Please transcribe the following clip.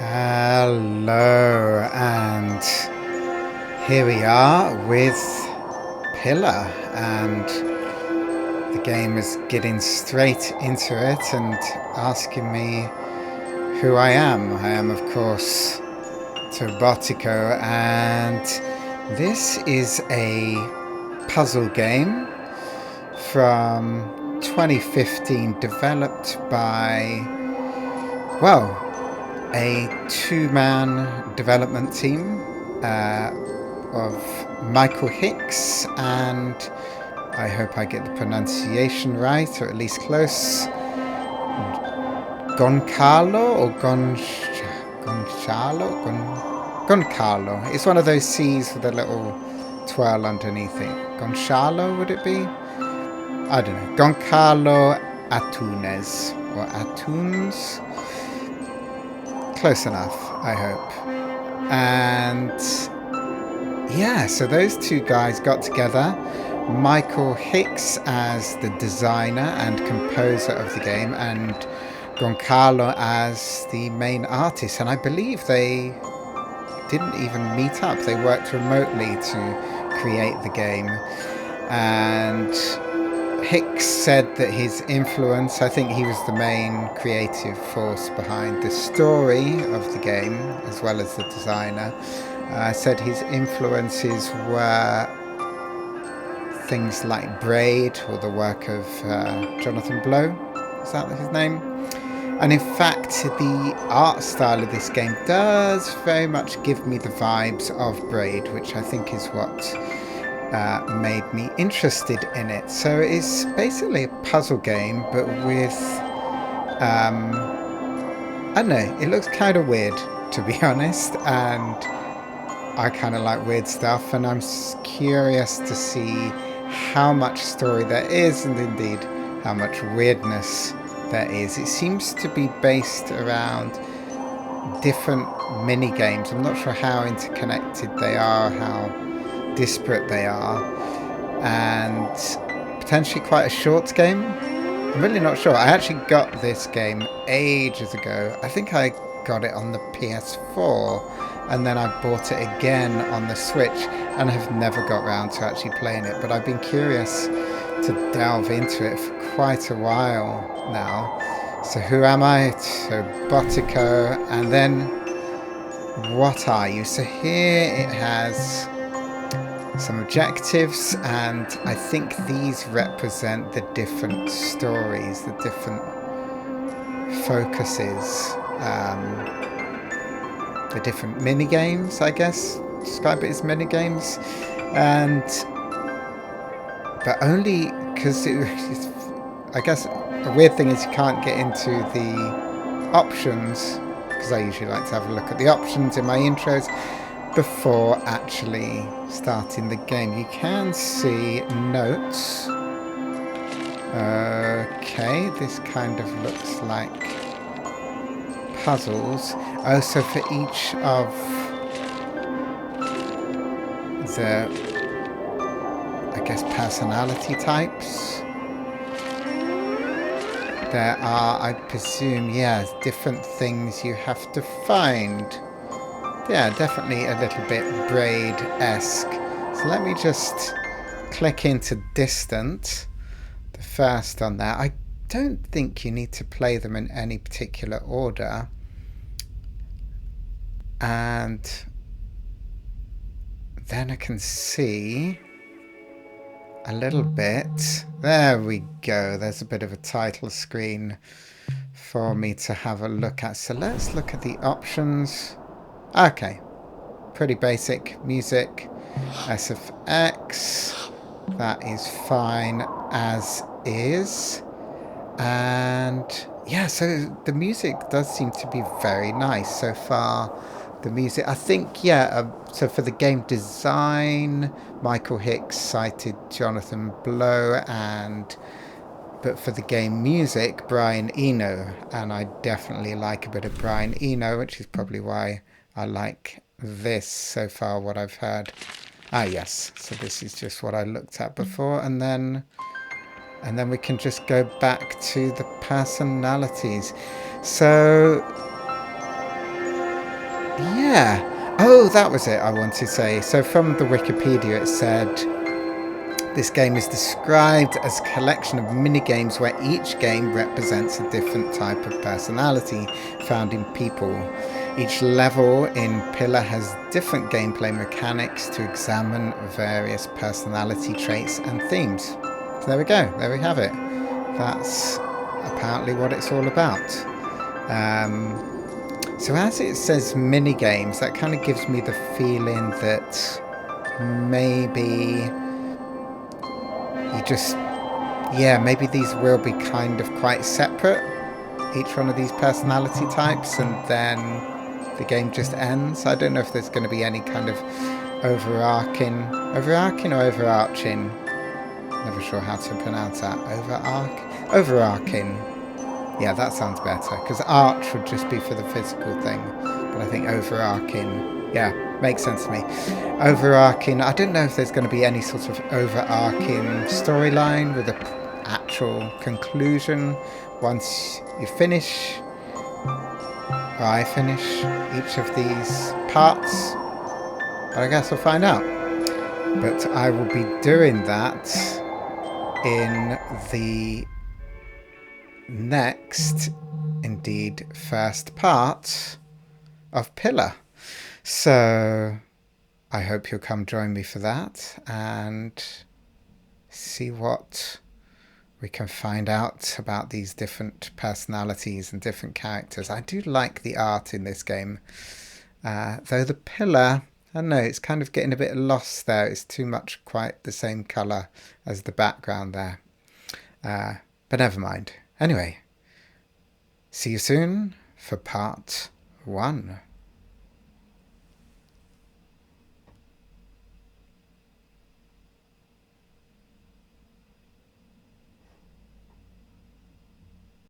Hello, and here we are with Pillar, and the game is getting straight into it and asking me who I am. I am, of course, Tobotico, and this is a puzzle game from 2015, developed by, well, a two-man development team of Michael Hicks and, I hope I get the pronunciation right, or at least close, Gonçalo. It's one of those C's with a little twirl underneath it. Gonçalo, would it be? I don't know. Gonçalo Antunes, or Antunes. Close enough, I hope. And yeah, so those two guys got together. Michael Hicks as the designer and composer of the game, and Gonçalo as the main artist. And I believe they didn't even meet up. They worked remotely to create the game. And Hicks said that his influence, I think he was the main creative force behind the story of the game, as well as the designer, said his influences were things like Braid, or the work of Jonathan Blow, is that his name? And in fact, the art style of this game does very much give me the vibes of Braid, which I think is what made me interested in it. So it's basically a puzzle game, but with I don't know, it looks kind of weird, to be honest, and I kind of like weird stuff, and I'm curious to see how much story there is, and indeed how much weirdness there is. It seems to be based around different mini games. I'm not sure how interconnected they are, how disparate they are, and potentially quite a short game. I'm really not sure. I actually got this game ages ago. I think I got it on the PS4, and then I bought it again on the Switch, and have never got around to actually playing it, but I've been curious to delve into it for quite a while now. So who am I? Tobotico, and then what are you? So here it has some objectives, and I think these represent the different stories, the different focuses, the different mini games, I guess. Describe it as mini games, and but only because I guess a weird thing is you can't get into the options, because I usually like to have a look at the options in my intros before actually starting the game. You can see notes. Okay, this kind of looks like puzzles. Oh, so for each of the, I guess, personality types, there are, I presume, yeah, different things you have to find. Yeah, definitely a little bit Braid-esque. So let me just click into Distant, the first on there. I don't think you need to play them in any particular order. And then I can see a little bit. There we go. There's a bit of a title screen for me to have a look at. So let's look at the options. Okay, pretty basic. Music, SFX, that is fine as is. And yeah, so the music does seem to be very nice so far. The music, I think, yeah, so for the game design, Michael Hicks cited Jonathan Blow, but for the game music, Brian Eno, and I definitely like a bit of Brian Eno, which is probably why I like this so far, what I've heard. Ah, yes, so this is just what I looked at before, and then we can just go back to the personalities. So Yeah. Oh, that was it I wanted to say. So from the Wikipedia it said, this game is described as a collection of mini-games where each game represents a different type of personality found in people. Each level in Pillar has different gameplay mechanics to examine various personality traits and themes. So there we go, there we have it. That's apparently what it's all about. So as it says mini-games, that kind of gives me the feeling that maybe maybe these will be kind of quite separate, each one of these personality types, and then the game just ends. I don't know if there's going to be any kind of overarching or overarching, never sure how to pronounce that, overarching. Yeah, that sounds better, because arch would just be for the physical thing, but I think overarching, yeah, makes sense to me. Overarching, I don't know if there's going to be any sort of overarching storyline with an actual conclusion once you finish, or I finish each of these parts, but I guess we'll find out. But I will be doing that in the next, indeed first part of Pillar. So I hope you'll come join me for that and see what we can find out about these different personalities and different characters. I do like the art in this game, though the Pillar, I don't know, it's kind of getting a bit lost there. It's too much quite the same colour as the background there, but never mind. Anyway, see you soon for part 1.